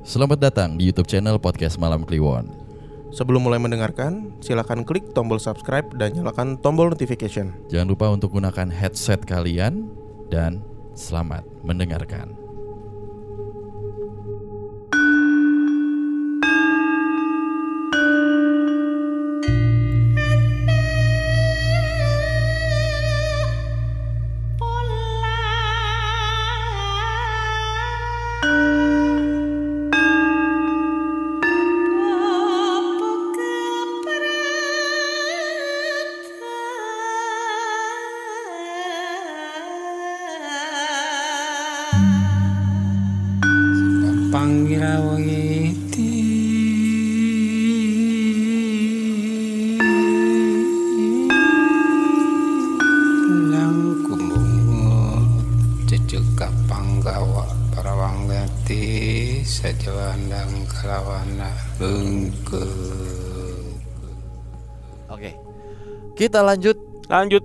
Selamat datang di YouTube channel Podcast Malam Kliwon. Sebelum mulai mendengarkan, silakan klik tombol subscribe dan nyalakan tombol notification. Jangan lupa untuk gunakan headset kalian dan selamat mendengarkan. Panggirawiti lang kumbungo cucuk panggawa parawanggati sajawandang kalawana bengke. Oke, kita lanjut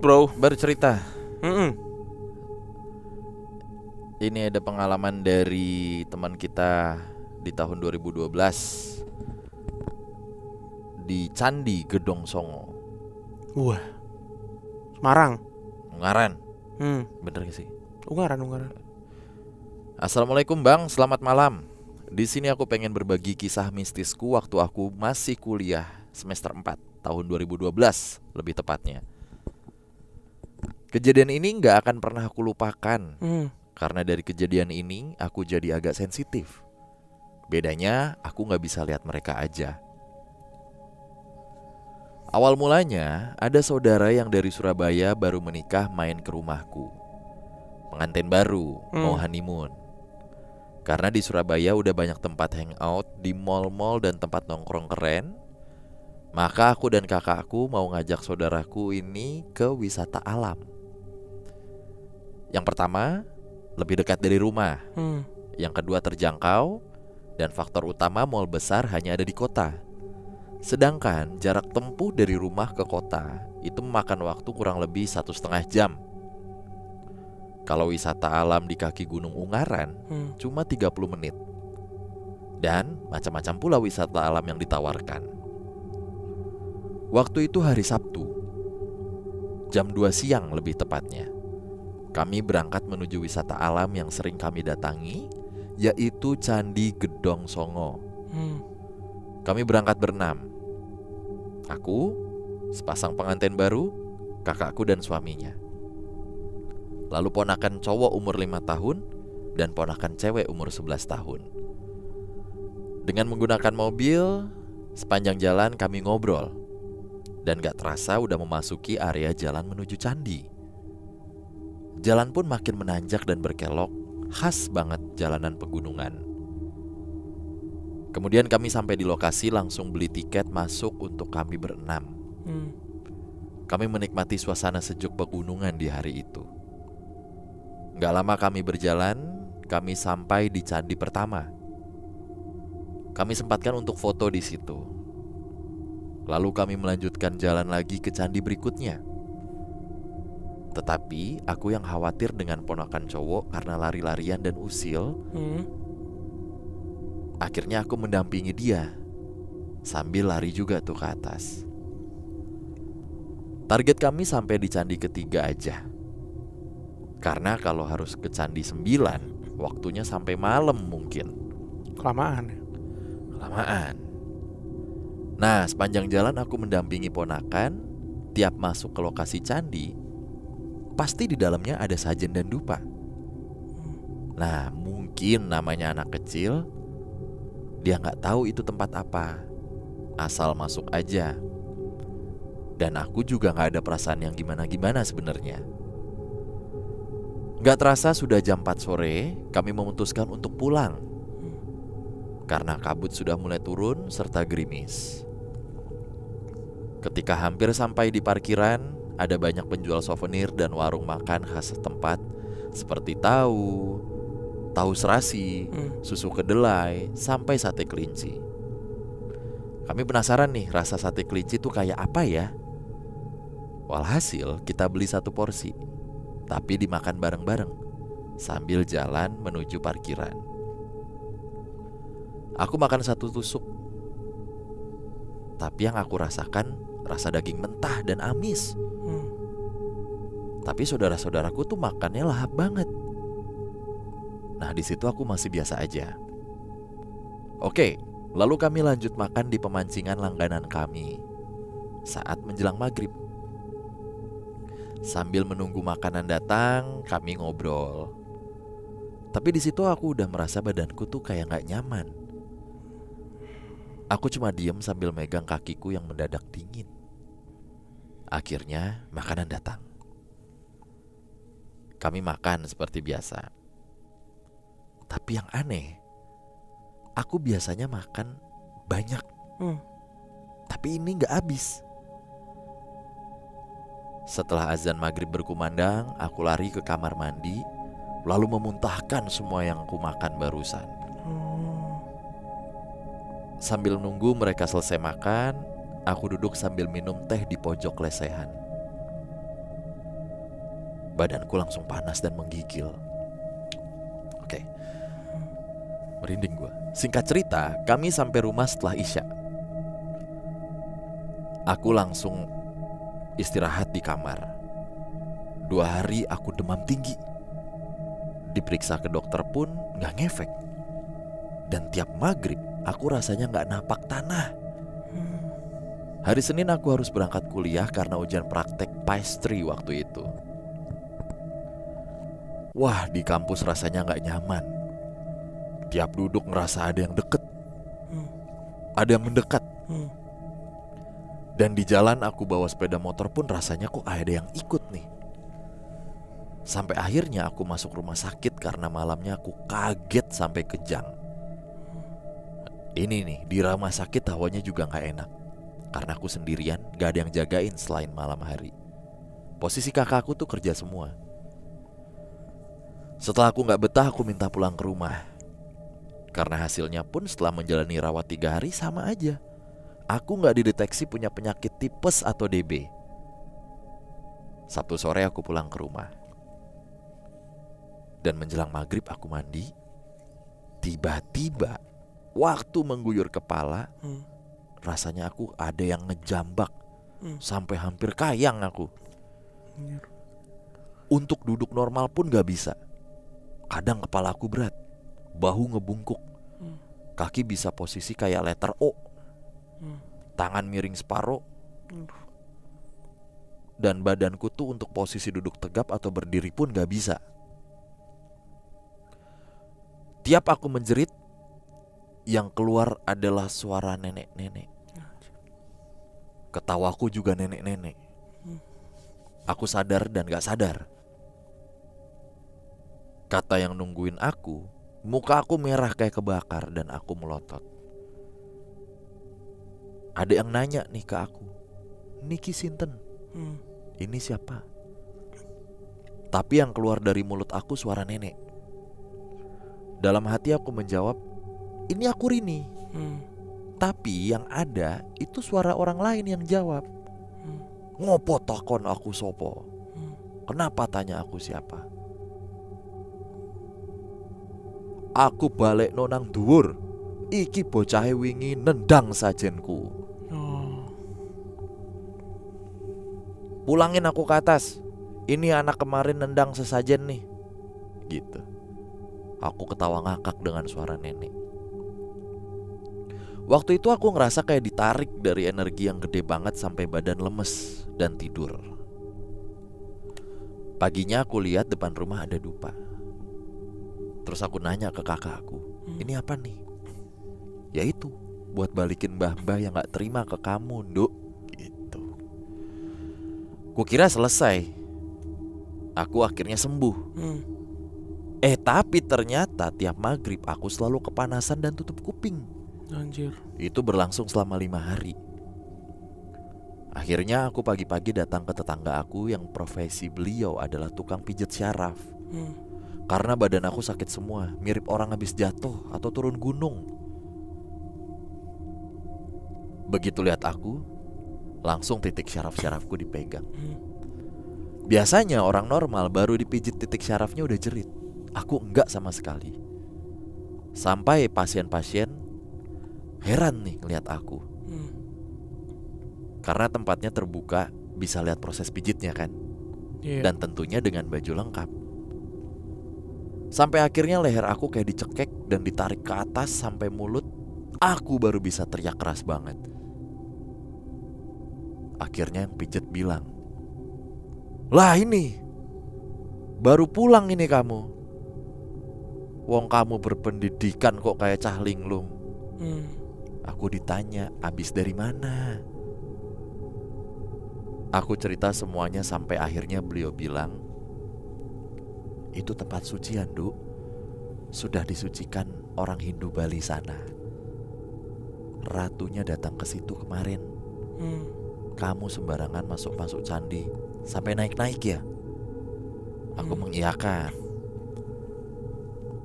bro. bercerita. Mm-mm. Ini ada pengalaman dari teman kita di tahun 2012 di Candi Gedong Songo, Wah, Semarang. Ungaran. Hmm. Bener gak sih? Ungaran. Assalamualaikum Bang, selamat malam. Di sini aku pengen berbagi kisah mistisku waktu aku masih kuliah semester 4 tahun 2012 lebih tepatnya. Kejadian ini gak akan pernah aku lupakan. Karena dari kejadian ini aku jadi agak sensitif. Bedanya aku gak bisa lihat mereka aja. Awal mulanya ada saudara yang dari Surabaya baru menikah main ke rumahku. Pengantin baru, mau honeymoon. Karena di Surabaya udah banyak tempat hangout di mall-mall dan tempat nongkrong keren, maka aku dan kakakku mau ngajak saudaraku ini ke wisata alam. Yang pertama, lebih dekat dari rumah. Yang kedua terjangkau. Dan faktor utama mall besar hanya ada di kota. Sedangkan jarak tempuh dari rumah ke kota itu memakan waktu kurang lebih 1,5 jam. Kalau wisata alam di kaki Gunung Ungaran cuma 30 menit. Dan macam-macam pula wisata alam yang ditawarkan. Waktu itu hari Sabtu, jam 2 siang lebih tepatnya. Kami berangkat menuju wisata alam yang sering kami datangi, yaitu Candi Gedong Songo. Kami berangkat berenam. Aku, sepasang pengantin baru, kakakku dan suaminya. Lalu ponakan cowok umur 5 tahun dan ponakan cewek umur 11 tahun. Dengan menggunakan mobil, sepanjang jalan kami ngobrol. Dan gak terasa udah memasuki area jalan menuju candi. Jalan pun makin menanjak dan berkelok, khas banget jalanan pegunungan. Kemudian kami sampai di lokasi langsung beli tiket masuk untuk kami berenam. Kami menikmati suasana sejuk pegunungan di hari itu. Gak lama kami berjalan, kami sampai di candi pertama. Kami sempatkan untuk foto di situ. Lalu kami melanjutkan jalan lagi ke candi berikutnya. Tetapi aku yang khawatir dengan ponakan cowok karena lari-larian dan usil. Akhirnya aku mendampingi dia sambil lari juga tuh ke atas. Target kami sampai di candi ketiga aja. Karena kalau harus ke candi 9, waktunya sampai malam mungkin. Kelamaan. Nah, sepanjang jalan aku mendampingi ponakan. Tiap masuk ke lokasi candi, pasti di dalamnya ada sajen dan dupa. Nah, mungkin namanya anak kecil, dia gak tahu itu tempat apa, asal masuk aja. Dan aku juga gak ada perasaan yang gimana-gimana sebenarnya. Gak terasa sudah jam 4 sore, kami memutuskan untuk pulang. Karena kabut sudah mulai turun serta gerimis. Ketika hampir sampai di parkiran, ada banyak penjual souvenir dan warung makan khas setempat seperti tahu serasi, susu kedelai, sampai sate kelinci. Kami penasaran nih rasa sate kelinci itu kayak apa ya. Walhasil kita beli 1 porsi, tapi dimakan bareng-bareng sambil jalan menuju parkiran. Aku makan 1 tusuk. Tapi yang aku rasakan rasa daging mentah dan amis. Tapi saudara-saudaraku tuh makannya lahap banget. Nah, di situ aku masih biasa aja. Oke, lalu kami lanjut makan di pemancingan langganan kami saat menjelang maghrib. Sambil menunggu makanan datang, kami ngobrol. Tapi di situ aku udah merasa badanku tuh kayak gak nyaman. Aku cuma diem sambil megang kakiku yang mendadak dingin. Akhirnya makanan datang. Kami makan seperti biasa. Tapi yang aneh, aku biasanya makan banyak. Tapi ini gak habis. Setelah azan maghrib berkumandang, aku lari ke kamar mandi, lalu memuntahkan semua yang aku makan barusan. Sambil nunggu mereka selesai makan, aku duduk sambil minum teh di pojok lesehan. Badanku langsung panas dan menggigil. Oke, merinding gue. Singkat cerita, kami sampai rumah setelah Isya. Aku langsung istirahat di kamar. 2 hari aku demam tinggi. Diperiksa ke dokter pun gak ngefek. Dan tiap maghrib aku rasanya gak napak tanah. Hari Senin aku harus berangkat kuliah karena ujian praktek pastry waktu itu. Wah, di kampus rasanya gak nyaman. Tiap duduk ngerasa ada yang deket, ada yang mendekat. Dan di jalan aku bawa sepeda motor pun rasanya kok ada yang ikut nih. Sampai akhirnya aku masuk rumah sakit karena malamnya aku kaget sampai kejang. Ini nih, di rumah sakit hawanya juga gak enak. Karena aku sendirian, gak ada yang jagain selain malam hari. Posisi kakakku tuh kerja semua. Setelah aku gak betah, aku minta pulang ke rumah. Karena hasilnya pun setelah menjalani rawat 3 hari sama aja. Aku gak dideteksi punya penyakit tipes atau DB. Sabtu sore aku pulang ke rumah. Dan menjelang maghrib aku mandi. Tiba-tiba waktu mengguyur kepala, rasanya aku ada yang ngejambak. Sampai hampir kayang aku. Untuk duduk normal pun gak bisa. Kadang kepala aku berat, bahu ngebungkuk, kaki bisa posisi kayak letter O, tangan miring separuh, dan badanku tuh untuk posisi duduk tegap atau berdiri pun gak bisa. Tiap aku menjerit, yang keluar adalah suara nenek-nenek. Ketawaku juga nenek-nenek. Aku sadar dan gak sadar. Kata yang nungguin aku, muka aku merah kayak kebakar dan aku melotot. Ada yang nanya nih ke aku, Niki sinten? Ini siapa? Tapi yang keluar dari mulut aku suara nenek. Dalam hati aku menjawab, ini aku Rini. Tapi yang ada itu suara orang lain yang jawab. Ngopo takon aku sopo? Kenapa tanya aku siapa? Aku balik nonang dhuwur. Iki bocahe wingi nendang sajenku. Pulangin aku ke atas. Ini anak kemarin nendang sesajen nih. Gitu. Aku ketawa ngakak dengan suara nenek. Waktu itu aku ngerasa kayak ditarik dari energi yang gede banget sampai badan lemes dan tidur. Paginya aku lihat depan rumah ada dupa. Terus aku nanya ke kakak aku, ini apa nih? Ya itu, buat balikin mbah-mbah yang gak terima ke kamu, Nduk. Gitu. Kukira selesai. Aku akhirnya sembuh. Tapi ternyata tiap maghrib aku selalu kepanasan dan tutup kuping. Anjir. Itu berlangsung selama 5 hari. Akhirnya aku pagi-pagi datang ke tetangga aku yang profesi beliau adalah tukang pijat syaraf. Karena badan aku sakit semua, mirip orang habis jatuh atau turun gunung. Begitu lihat aku, langsung titik syaraf-syarafku dipegang. Biasanya orang normal baru dipijit titik syarafnya udah jerit. Aku enggak sama sekali. Sampai pasien-pasien heran nih ngeliat aku. Karena tempatnya terbuka, bisa lihat proses pijitnya kan. Dan tentunya dengan baju lengkap. Sampai akhirnya leher aku kayak dicekek dan ditarik ke atas sampai mulut. Aku baru bisa teriak keras banget. Akhirnya yang pijet bilang, "Lah ini, baru pulang ini kamu. Wong kamu berpendidikan kok kayak cah linglung." Aku ditanya, "Abis dari mana?" Aku cerita semuanya sampai akhirnya beliau bilang, "Itu tempat sucian, Duk. Sudah disucikan orang Hindu Bali sana. Ratunya datang ke situ kemarin. Kamu sembarangan masuk-masuk candi sampai naik-naik ya?" Aku mengiyakan.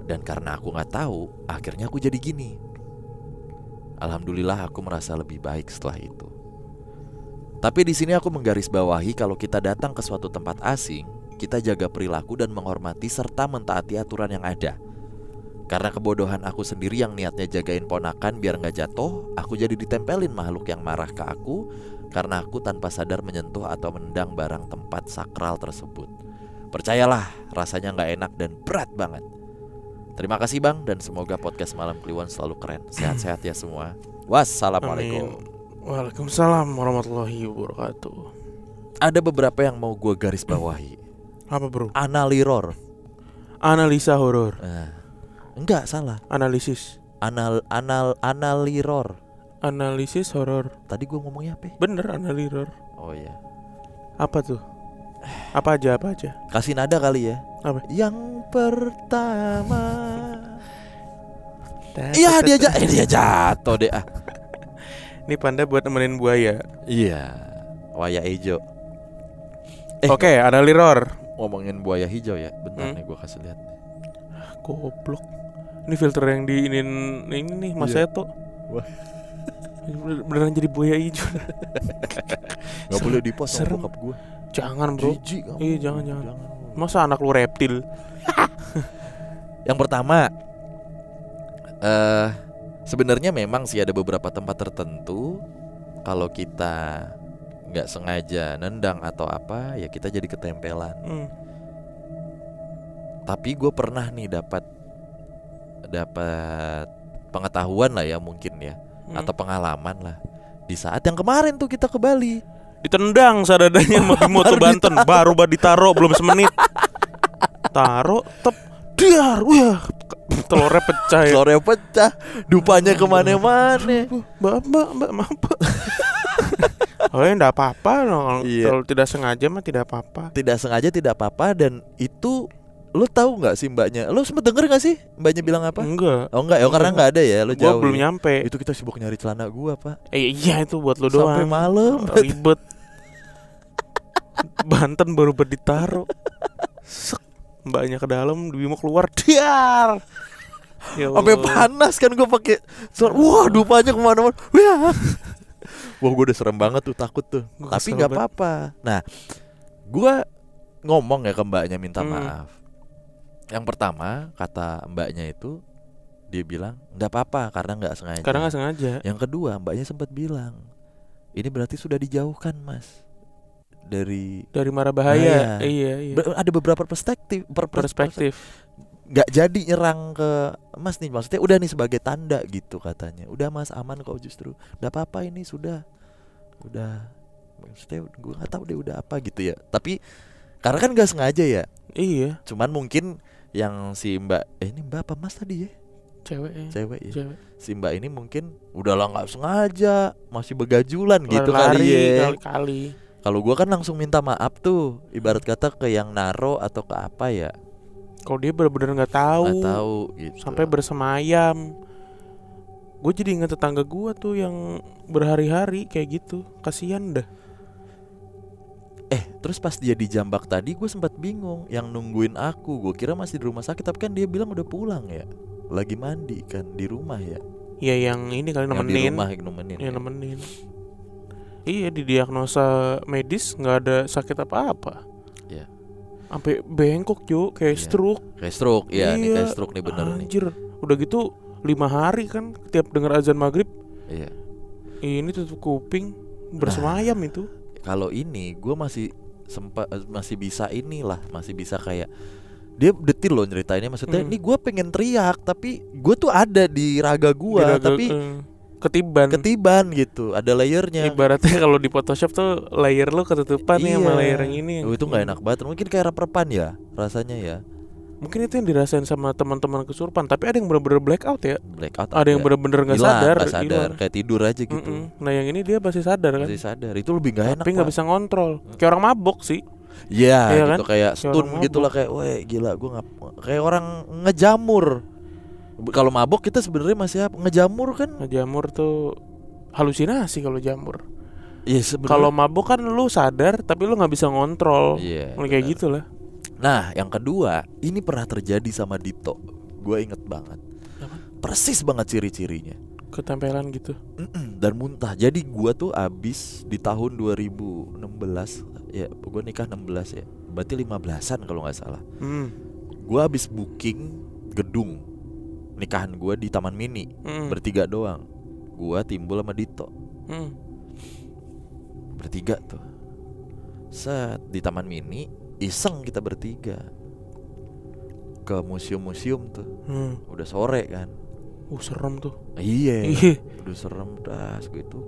Dan karena aku gak tahu, akhirnya aku jadi gini. Alhamdulillah aku merasa lebih baik setelah itu. Tapi di sini aku menggarisbawahi kalau kita datang ke suatu tempat asing, kita jaga perilaku dan menghormati serta mentaati aturan yang ada. Karena kebodohan aku sendiri yang niatnya jagain ponakan biar gak jatuh, aku jadi ditempelin makhluk yang marah ke aku karena aku tanpa sadar menyentuh atau menendang barang tempat sakral tersebut. Percayalah, rasanya gak enak dan berat banget. Terima kasih Bang, dan semoga podcast Malam Kliwon selalu keren. Sehat-sehat ya semua. Wassalamualaikum. Amin. Waalaikumsalam warahmatullahi wabarakatuh. Ada beberapa yang mau gue garis bawahi. Apa bro? Analiror. Analisa horor. Enggak, salah. Analisis. Analiror. Analisis horor. Tadi gue ngomongnya apa? Bener, analiror. Oh iya. Apa tuh? Apa aja? Kasih nada kali ya. Apa? Yang pertama. Iya, dia jatuh deh. Ini panda buat nemenin buaya. Iya, buaya hijau. Oke, analiror. Ngomongin buaya hijau ya. Bentar nih gue kasih lihat. Goblok. Ini filter yang di ini nih Mas Seto. Wah. Beneran jadi buaya hijau. Gak boleh di-post sama Serem. bokap gue. Jangan bro. Jijik kamu. Iya jangan. Masa anak lu reptil? Yang pertama, sebenarnya memang sih ada beberapa tempat tertentu kalau kita nggak sengaja nendang atau apa ya kita jadi ketempelan. Tapi gue pernah nih dapat pengetahuan lah ya mungkin ya, atau pengalaman lah di saat yang kemarin tuh kita ke Bali. Ditendang sadadanya di motor Banten, baru ditaro belum semenit. Taro tep diar, wah telurnya pecah ya. Telurnya pecah, dupanya kemana-mana. Mbak maaf. Oh ya enggak apa-apa no. Iya. Kalau tidak sengaja mah tidak apa-apa. Tidak sengaja tidak apa-apa. Dan itu lu tahu nggak sih mbaknya? Lu sempet denger nggak sih mbaknya bilang apa? Enggak. Oh enggak ya, karena nggak ada ya, lu jauh. Gua belum ya. nyampe. Itu kita sibuk nyari celana gua Pak. Iya itu buat lu doang. Sampai malam. Ribet. Banten baru ditaro. Sek. Mbaknya ke dalam, Dwi mau keluar, diar. Ya Sampai panas kan gue pakai suara. Wah, dupanya kemana-mana. Wah, gue udah serem banget tuh, takut tuh. Tapi nggak apa-apa. Nah, gue ngomong ya ke mbaknya minta maaf. Yang pertama kata mbaknya itu, dia bilang nggak apa-apa karena nggak sengaja. Karena nggak sengaja. Yang kedua, mbaknya sempat bilang, ini berarti sudah dijauhkan Mas dari mara bahaya. Iya. Ada beberapa perspektif. Gak jadi nyerang ke Mas nih, maksudnya udah nih sebagai tanda gitu katanya. Udah Mas aman kok justru. Udah apa-apa ini sudah. Maksudnya gue gak tahu deh udah apa gitu ya. Tapi karena kan gak sengaja ya. Iya. Cuman mungkin yang si mbak ini mbak apa Mas tadi ya? Cewek ya. Cewek. Si mbak ini mungkin udah lah gak sengaja, masih begajulan gitu kali. Kalau gue kan langsung minta maaf tuh, ibarat kata ke yang naro atau ke apa ya. Kalau dia benar-benar nggak tahu gitu. Sampai bersemayam. Gue jadi ingat tetangga gue tuh yang berhari-hari kayak gitu. Kasian dah. Terus pas dia dijambak tadi gue sempat bingung. Yang nungguin aku, gue kira masih di rumah sakit. Tapi kan dia bilang udah pulang ya. Lagi mandi kan di rumah ya. Iya yang ini kali nemenin. Yang di rumah nemenin. Yang nemenin. Iya didiagnosa medis nggak ada sakit apa-apa. Iya. Sampai bengkok cuy, kayak stroke. Kayak stroke, iya nih kayak stroke nih bener. Anjir. Udah gitu 5 hari kan tiap dengar azan maghrib Iya. Ini tutup kuping bersemayam itu. Kalau ini gue masih bisa inilah, masih bisa kayak dia detil loh ceritainnya, maksudnya ini gue pengen teriak tapi gue tuh ada di raga gue tapi ketiban gitu, ada layernya. Ibaratnya kalau di Photoshop tuh layer lo ketutupan nih sama layer yang ini. Itu nggak enak banget, mungkin kayak rep-repan ya rasanya ya. Mungkin itu yang dirasain sama teman-teman kesurupan, tapi ada yang bener-bener blackout ya. Blackout. Ada yang bener-bener nggak sadar, kayak tidur aja gitu. Nah yang ini dia masih sadar kan? Masih sadar, itu lebih nggak enak. Tapi nggak bisa ngontrol, kayak orang mabok sih. Iya gitu kan? Kayak stun gitu lah, kayak weh gila gue kayak orang ngejamur. Kalau mabok kita sebenarnya masih apa? Ngejamur kan? Ngejamur tuh halusinasi kalau jamur. Iya Kalau mabok kan lu sadar tapi lu nggak bisa ngontrol. Iya. Kayak gitulah. Nah yang kedua ini pernah terjadi sama Dito. Gue inget banget. Apa? Persis banget ciri-cirinya. Ketempelan gitu. Dan muntah. Jadi gue tuh abis di tahun 2016. Ya gue nikah 16 ya. Berarti 15-an kalau gak salah. Gue abis booking gedung nikahan gue di Taman Mini. Bertiga doang. Gue Timbul sama Dito. Bertiga tuh. Set di Taman Mini. Iseng kita bertiga ke museum-museum tuh. Udah sore kan. Serem tuh. Iya. Udah serem das gitu.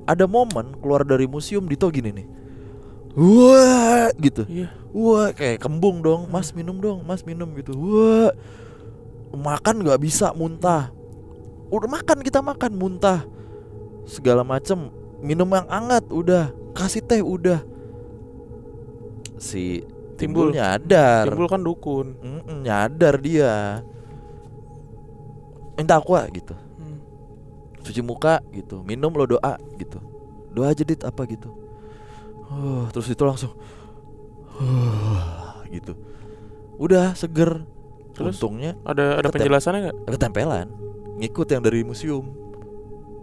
Ada momen keluar dari museum Dito gini nih. Wah gitu. Wah kayak kembung dong. Mas minum dong. Mas minum gitu. Wah. Makan gak bisa, muntah. Udah makan, kita makan, muntah. Segala macem. Minum yang hangat udah. Kasih teh udah. Si Timbul nyadar. Timbul kan dukun. Nyadar dia. Minta aqua gitu. Cuci muka gitu. Minum lo doa gitu. Doa aja Dit apa gitu. Terus itu langsung gitu. Udah seger. Terus untungnya ada penjelasannya gak? Ketempelan. Ngikut yang dari museum.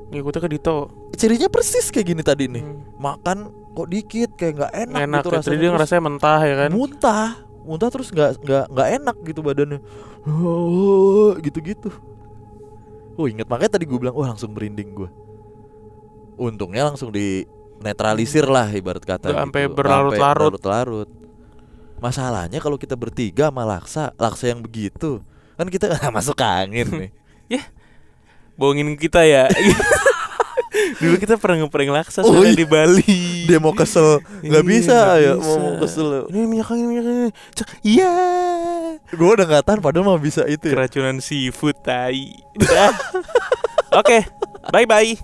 Ngikutnya ke Dito. Cirinya persis kayak gini tadi nih. Makan kok dikit kayak gak enak gitu ya, rasanya. Jadi dia ngerasanya mentah ya kan. Muntah terus gak enak gitu badannya. Gitu-gitu. Inget makanya tadi gue bilang langsung merinding gue. Untungnya langsung di netralisir lah ibarat kata. Sampai gitu. berlarut-larut. Masalahnya kalau kita bertiga sama Laksa yang begitu kan kita masuk angin nih. Ya bohongin kita ya. Dulu kita pernah ngeprank Laksa di Bali. Dia mau kesel nggak bisa ya, mau kesel. Ini minyak angin. Iya. Gue udah nggak tahan padahal mau bisa itu. Keracunan seafood tai. Oke, bye bye.